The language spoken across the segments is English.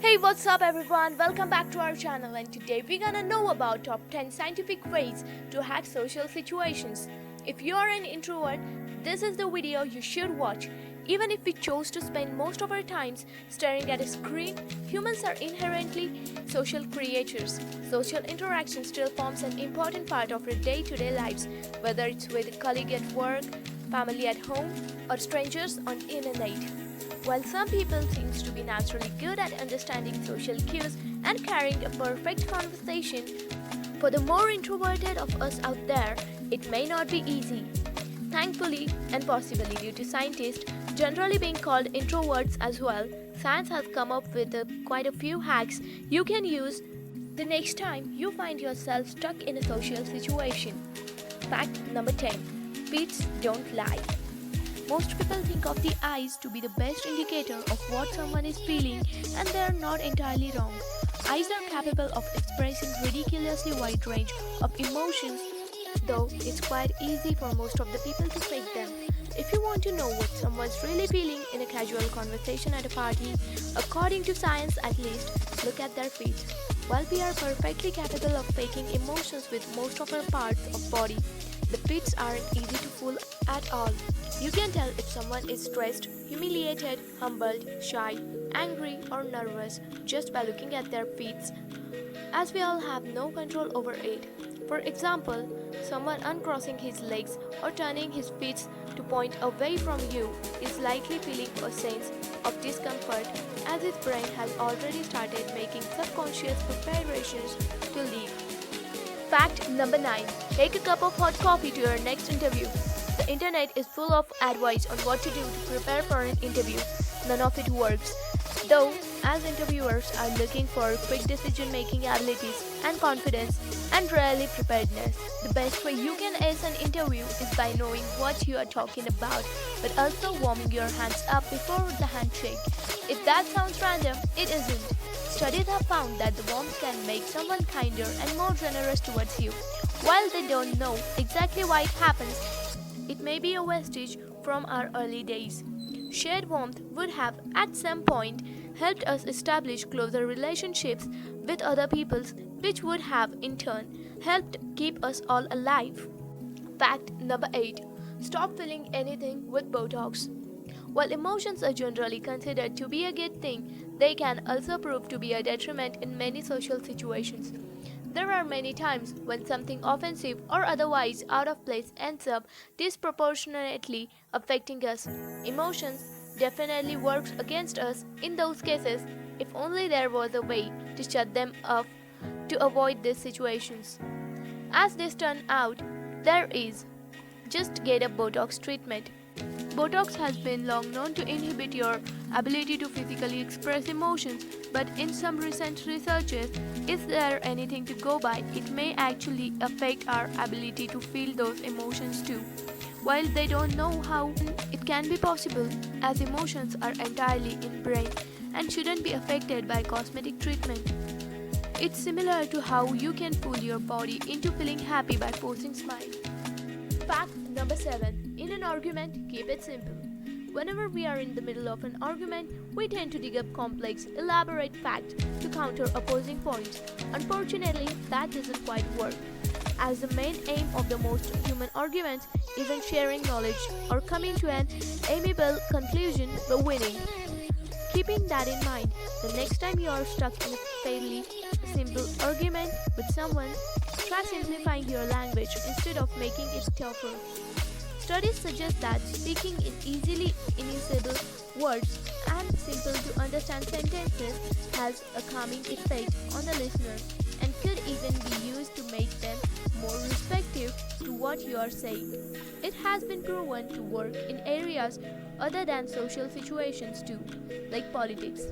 Hey, what's up everyone? Welcome back to our channel, and today we're gonna know about top 10 scientific ways to hack social situations. If you're an introvert, this is the video you should watch. Even if we chose to spend most of our times staring at a screen, humans are inherently social creatures. Social interaction still forms an important part of our day-to-day lives, whether it's with a colleague at work, family at home, or strangers on the internet. While some people seem to be naturally good at understanding social cues and carrying a perfect conversation, for the more introverted of us out there, it may not be easy. Thankfully, and possibly due to scientists generally being called introverts as well, science has come up with quite a few hacks you can use the next time you find yourself stuck in a social situation. Fact number 10. Feet don't lie. Most people think of the eyes to be the best indicator of what someone is feeling, and they are not entirely wrong. Eyes are capable of expressing ridiculously wide range of emotions, though it's quite easy for most of the people to fake them. If you want to know what someone's really feeling in a casual conversation at a party, according to science at least, look at their feet. While we are perfectly capable of faking emotions with most of our parts of body, the feet aren't easy to fool at all. You can tell if someone is stressed, humiliated, humbled, shy, angry, or nervous just by looking at their feet, as we all have no control over it. For example, someone uncrossing his legs or turning his feet to point away from you is likely feeling a sense of discomfort, as his brain has already started making subconscious preparations to leave. Fact number 9. Take a cup of hot coffee to your next interview. The internet is full of advice on what to do to prepare for an interview. None of it works, though, as interviewers are looking for quick decision-making abilities and confidence and rarely preparedness. The best way you can ace an interview is by knowing what you are talking about, but also warming your hands up before the handshake. If that sounds random, it isn't. Studies have found that the warmth can make someone kinder and more generous towards you. While they don't know exactly why it happens, it may be a vestige from our early days. Shared warmth would have, at some point, helped us establish closer relationships with other peoples, which would have, in turn, helped keep us all alive. Fact number 8. Stop feeling anything with Botox. While emotions are generally considered to be a good thing, they can also prove to be a detriment in many social situations. There are many times when something offensive or otherwise out of place ends up disproportionately affecting us. Emotions definitely works against us in those cases, if only there was a way to shut them off to avoid these situations. As this turned out, there is. Just get a Botox treatment. Botox has been long known to inhibit your ability to physically express emotions, but in some recent researches, is there anything to go by, it may actually affect our ability to feel those emotions too. While they don't know how it can be possible, as emotions are entirely in brain and shouldn't be affected by cosmetic treatment. It's similar to how you can fool your body into feeling happy by forcing smile. Fact number 7. In an argument, keep it simple. Whenever we are in the middle of an argument, we tend to dig up complex, elaborate facts to counter opposing points. Unfortunately, that doesn't quite work, as the main aim of the most human arguments isn't sharing knowledge or coming to an amiable conclusion but winning. Keeping that in mind, the next time you are stuck in a fairly simple argument with someone, try simplifying your language instead of making it tougher. Studies suggest that speaking in easily initiable words and simple to understand sentences has a calming effect on the listener and could even be used to make them more receptive to what you are saying. It has been proven to work in areas other than social situations too, like politics.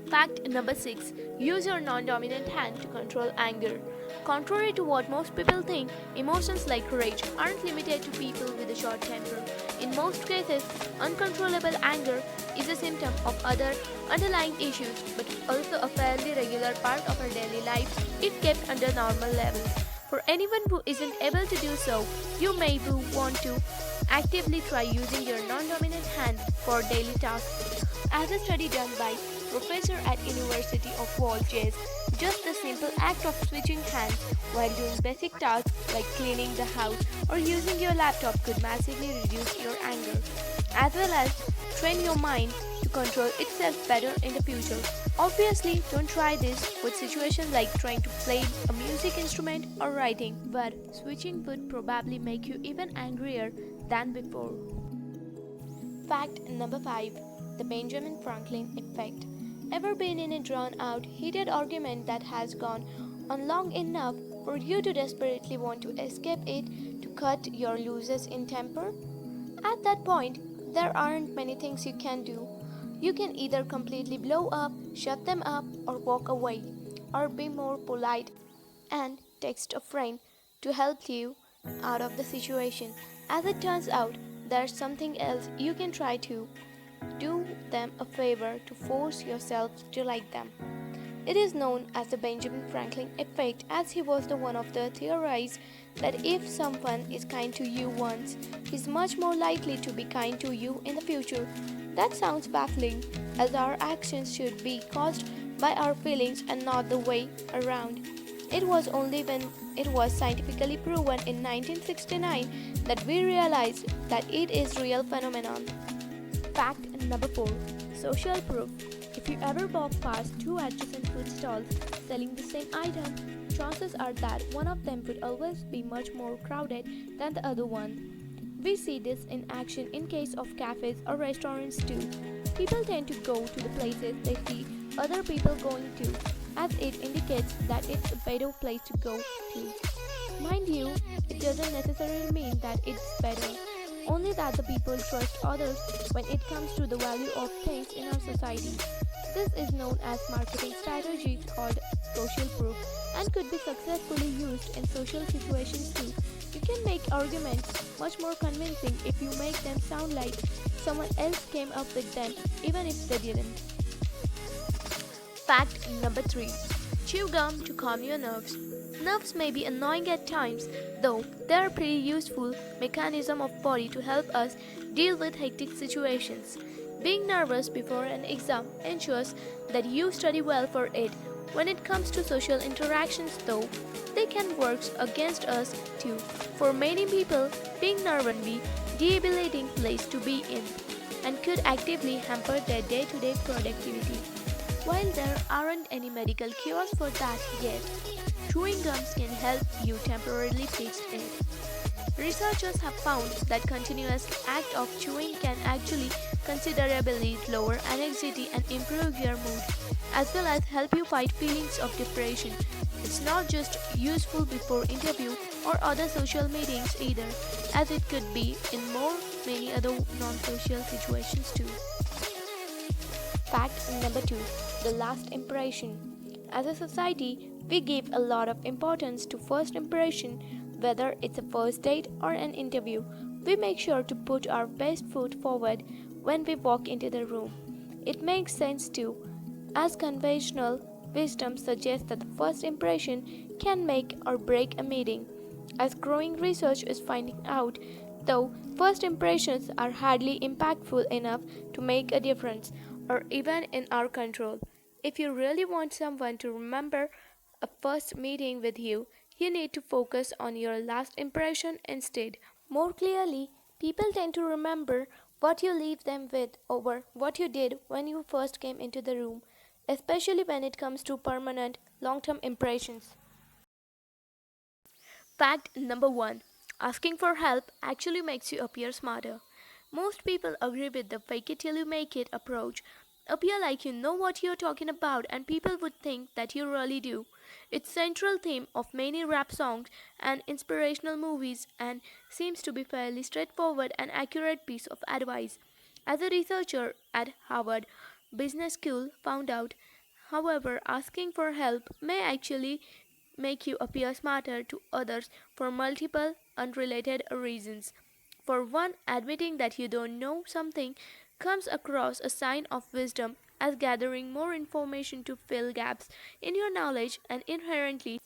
Fact number 6. Use your non-dominant hand to control anger. Contrary to what most people think, emotions like rage aren't limited to people with a short temper. In most cases, uncontrollable anger is a symptom of other underlying issues, but also a fairly regular part of our daily life if kept under normal levels. For anyone who isn't able to do so, you may want to actively try using your non-dominant hand for daily tasks. As a study done by professor at University of Walches. Just the simple act of switching hands while doing basic tasks like cleaning the house or using your laptop could massively reduce your anger, as well as train your mind to control itself better in the future. Obviously, don't try this with situations like trying to play a music instrument or writing, but switching would probably make you even angrier than before. Fact number 5: The Benjamin Franklin Effect. Ever been in a drawn out, heated argument that has gone on long enough for you to desperately want to escape it to cut your losses in temper? At that point, there aren't many things you can do. You can either completely blow up, shut them up, or walk away, or be more polite and text a friend to help you out of the situation. As it turns out, there's something else you can try to do them a favor to force yourself to like them. It is known as the Benjamin Franklin effect, as he was the one of the theorized that if someone is kind to you once, he's much more likely to be kind to you in the future. That sounds baffling, as our actions should be caused by our feelings and not the way around. It was only when it was scientifically proven in 1969 that we realized that it is real phenomenon. Fact number 4: Social proof. If you ever walk past two adjacent food stalls selling the same item, chances are that one of them would always be much more crowded than the other one. We see this in action in case of cafes or restaurants too. People tend to go to the places they see other people going to, as it indicates that it's a better place to go to. Mind you, it doesn't necessarily mean that it's better, only that the people trust others when it comes to the value of things in our society. This is known as marketing strategies called social proof and could be successfully used in social situations too. You can make arguments much more convincing if you make them sound like someone else came up with them, even if they didn't. Fact number 3: Chew gum to calm your nerves. Nerves may be annoying at times, though they are pretty useful mechanism of body to help us deal with hectic situations. Being nervous before an exam ensures that you study well for it. When it comes to social interactions, though, they can work against us too. For many people, being nervous can be a debilitating place to be in and could actively hamper their day-to-day productivity. While there aren't any medical cures for that yet, chewing gums can help you temporarily fix it. Researchers have found that continuous act of chewing can actually considerably lower anxiety and improve your mood, as well as help you fight feelings of depression. It's not just useful before interview or other social meetings either, as it could be in many other non-social situations too. Fact number 2: The last impression. As a society, we give a lot of importance to first impression, whether it's a first date or an interview. We make sure to put our best foot forward when we walk into the room. It makes sense too, as conventional wisdom suggests that the first impression can make or break a meeting. As growing research is finding out, though, first impressions are hardly impactful enough to make a difference or even in our control. If you really want someone to remember a first meeting with you, you need to focus on your last impression instead. More clearly, people tend to remember what you leave them with over what you did when you first came into the room, especially when it comes to permanent, long term impressions. Fact number 1: Asking for help actually makes you appear smarter. Most people agree with the fake it till you make it approach. Appear like you know what you're talking about and people would think that you really do. It's central theme of many rap songs and inspirational movies and seems to be fairly straightforward and accurate piece of advice. As a researcher at Harvard Business School found out, however, asking for help may actually make you appear smarter to others for multiple unrelated reasons. For one, admitting that you don't know something comes across a sign of wisdom as gathering more information to fill gaps in your knowledge an inherently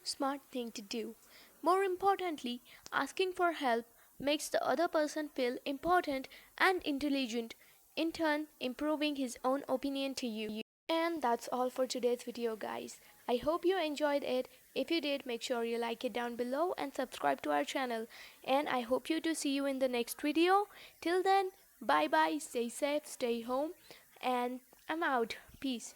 smart thing to do. More importantly, asking for help makes the other person feel important and intelligent, in turn improving his own opinion to you. And that's all for today's video, guys. I hope you enjoyed it. If you did, make sure you like it down below and subscribe to our channel. And I hope to see you in the next video. Till then, bye bye, stay safe, stay home, and I'm out. Peace.